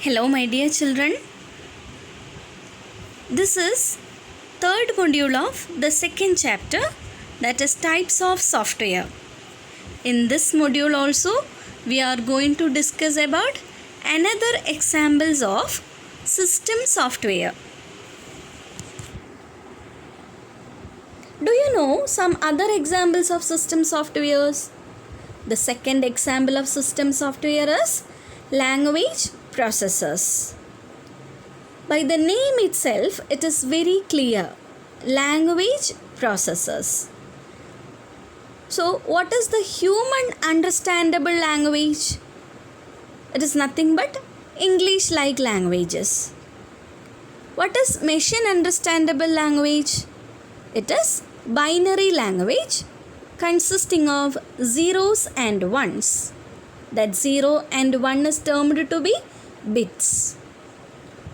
Hello my dear children. This is third module of the second chapter, that is types of software. In this module also we are going to discuss about another examples of system software. Do you know some other examples of system softwares? The second example of system software is language processors. By the name itself, it is very clear. Language processors. So, what is the human understandable language? It is nothing but English-like languages. What is machine understandable language? It is binary language consisting of zeros and ones. That 0 and 1 is termed to be bits.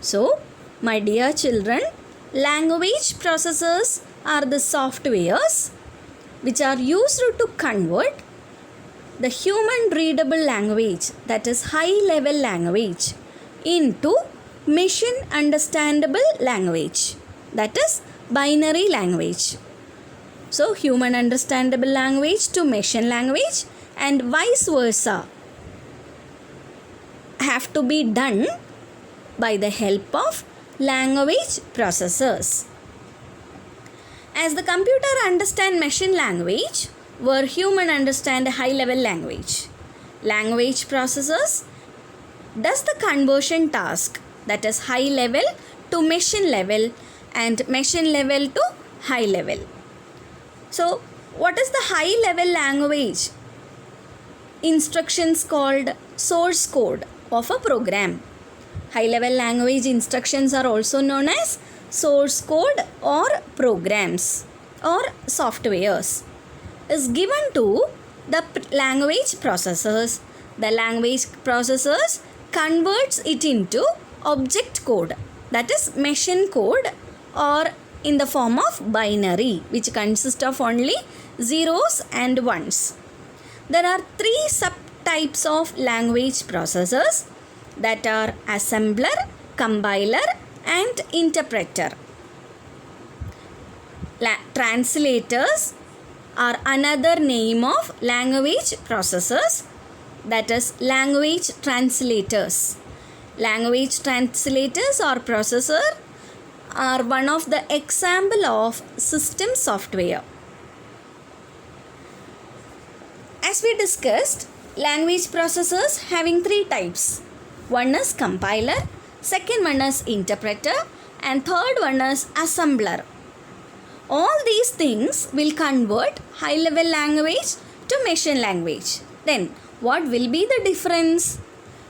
So, my dear children, language processors are the softwares which are used to convert the human readable language, that is high level language, into machine understandable language, that is binary language. So, human understandable language to machine language and vice versa have to be done by the help of language processors. As the computer understand machine language, where human understand high level language, language processors does the conversion task, that is high level to machine level and machine level to high level. So, what is the high level language? Instructions called source code of a program. High level language instructions are also known as source code or programs or softwares is given to the language processors. The language processors converts it into object code, that is machine code, or in the form of binary, which consists of only zeros and ones. There are three subtypes of language processors, that are assembler, compiler and interpreter. Translators are another name of language processors, that is language translators. Language translators or processor are one of the example of system software. As we discussed, language processors having three types. One is compiler, second one is interpreter, and third one is assembler. All these things will convert high level language to machine language. Then what will be the difference?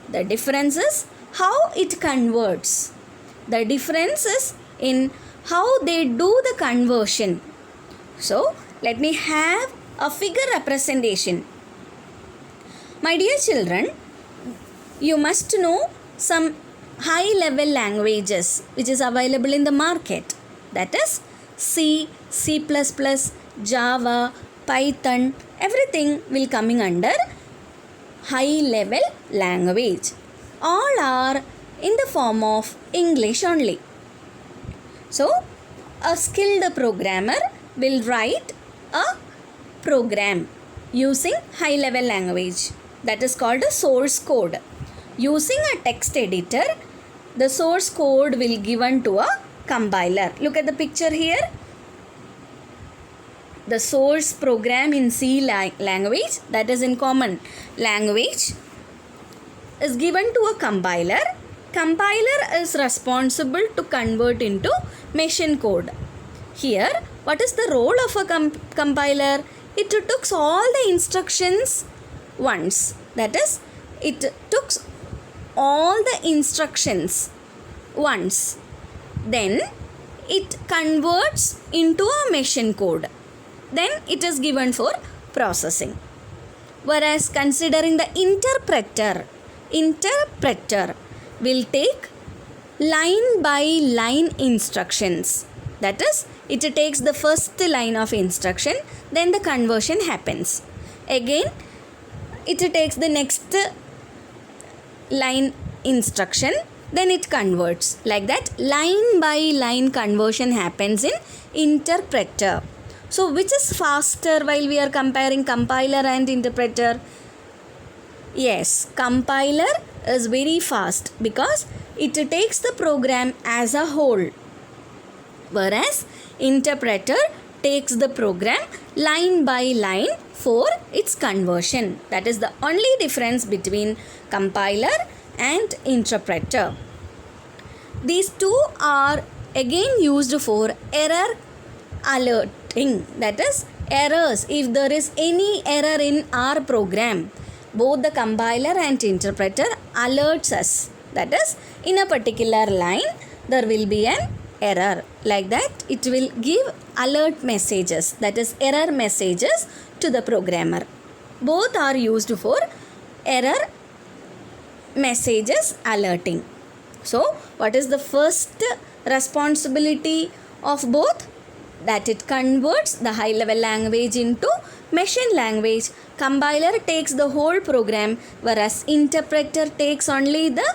The difference is how it converts. The difference is in how they do the conversion. So let me have a figure representation. My dear children, you must know some high level languages which is available in the market, that is C, C++, Java, Python, everything will coming under high level language. All are in the form of English only. So, a skilled programmer will write a program using high level language, that is called a source code. Using a text editor, the source code will given to a compiler. Look at the picture here. The source program in C language, that is in common language, is given to a compiler. Compiler is responsible to convert into machine code. Here, what is the role of a compiler? It took all the instructions once. That is, it took all the instructions once. Then it converts into a machine code. Then it is given for processing. Whereas considering the interpreter will take line by line instructions. That is, it takes the first line of instruction, then the conversion happens. Again, it takes the next line instruction, then it converts. Like that, line by line conversion happens in interpreter. So which is faster while we are comparing compiler and interpreter? Yes, compiler is very fast because it takes the program as a whole, whereas interpreter takes the program line by line for its conversion. That is the only difference between compiler and interpreter. These two are again used for error alerting, that is errors. If there is any error in our program, both the compiler and interpreter alerts us, that is in a particular line there will be an error. Like that, it will give alert messages, that is error messages to the programmer. Both are used for error messages alerting. So what is the first responsibility of both? That it converts the high level language into machine language. Compiler takes the whole program, whereas interpreter takes only the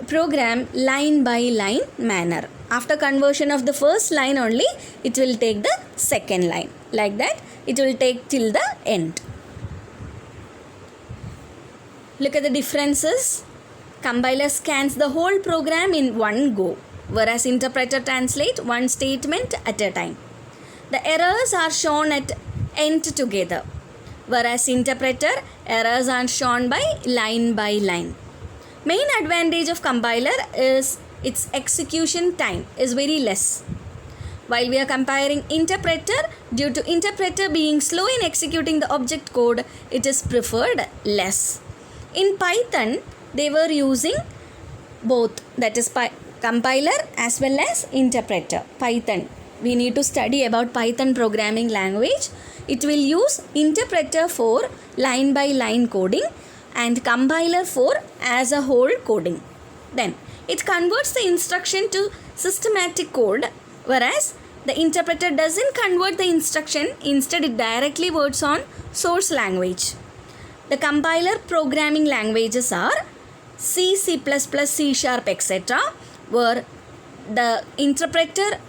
program line by line manner. After conversion of the first line only, it will take the second line. Like that, it will take till the end. Look at the differences. Compiler scans the whole program in one go, whereas interpreter translates one statement at a time. The errors are shown at end together, whereas interpreter errors are shown by line. Main advantage of compiler is its execution time is very less. While we are comparing interpreter, due to interpreter being slow in executing the object code, it is preferred less. In Python, they were using both, that is compiler as well as interpreter. Python, we need to study about Python programming language. It will use interpreter for line by line coding and compiler for as a whole coding. Then it converts the instruction to systematic code, whereas the interpreter doesn't convert the instruction, instead it directly works on source language. The compiler programming languages are C, C++, C#, etc., where the interpreter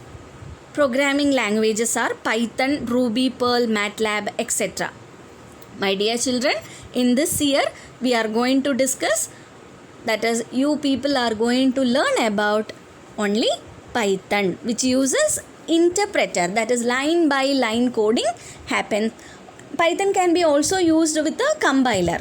programming languages are Python, Ruby, Perl, MATLAB, etc. My dear children, in this year we are going to discuss, that is, you people are going to learn about only Python, which uses interpreter, that is line by line coding happens. Python can be also used with a compiler.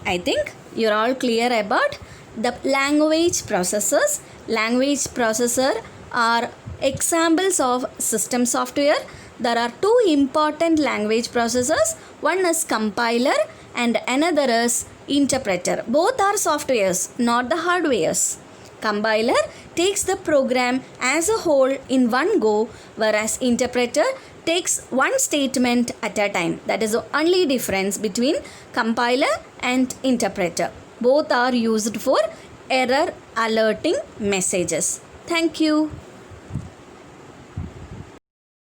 I think you're all clear about the language processors. Language processor are examples of system software. There are two important language processors. One is compiler and another is interpreter. Both are softwares, not the hardwares. Compiler takes the program as a whole in one go, whereas interpreter takes one statement at a time. That is the only difference between compiler and interpreter. Both are used for error alerting messages. Thank you.